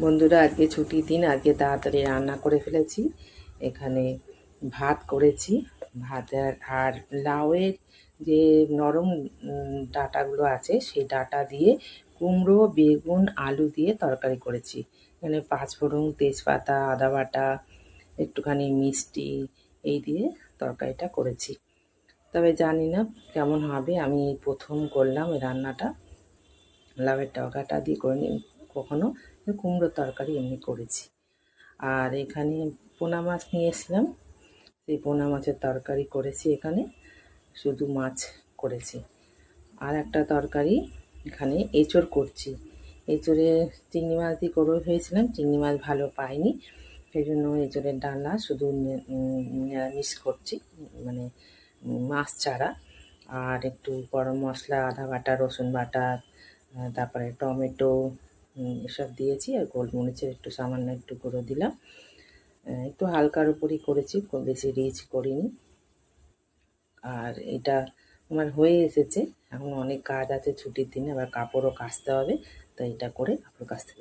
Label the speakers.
Speaker 1: বন্ধুরা, আজকে ছুটির দিন। আজকে তাড়াতাড়ি রান্না করে ফেলেছি। এখানে ভাত করেছি, ভাত আর লাউয়ের যে নরম ডাঁটাগুলো আছে সেই ডাঁটা দিয়ে কুমড়ো, বেগুন, আলু দিয়ে তরকারি করেছি। এখানে পাঁচফোড়ন, তেজপাতা, আদা বাটা, একটুখানি মিষ্টি এই দিয়ে তরকারিটা করেছি। তবে জানি না কেমন হবে, আমি প্রথম করলাম এই রান্নাটা। লাউয়ের তরকারিটা দিয়ে করিনি কখনো, কুমড়োর তরকারি এমনি করেছি। আর এখানে পোনা মাছ নিয়ে এসেছিলাম, সেই পোনা মাছের তরকারি করেছি। এখানে শুধু মাছ করেছি। আর একটা তরকারি এখানে এঁচোড় করছি। এঁচোড়ে চিংড়ি মাছ দিয়ে করে ভেবেছিলাম, চিংড়ি মাছ ভালো পাইনি, সেই জন্য এঁচোড়ের ডালনা শুধু নিরামিষ করছি, মানে মাছ ছাড়া। আর একটু গরম মশলা, আদা বাটা, রসুন বাটা, তারপরে টমেটো এসব দিয়েছি। আর গোলমরিচের একটু সামান্য একটু গুঁড়ো দিলাম। একটু হালকার উপরই করেছি, খুব বেশি রিচ করিনি। আর এটা আমার হয়ে এসেছে। এখন অনেক কাজ আছে ছুটির দিনে, আবার কাপড়ও কাচতে হবে, তাই এটা করে কাপড় কাচতে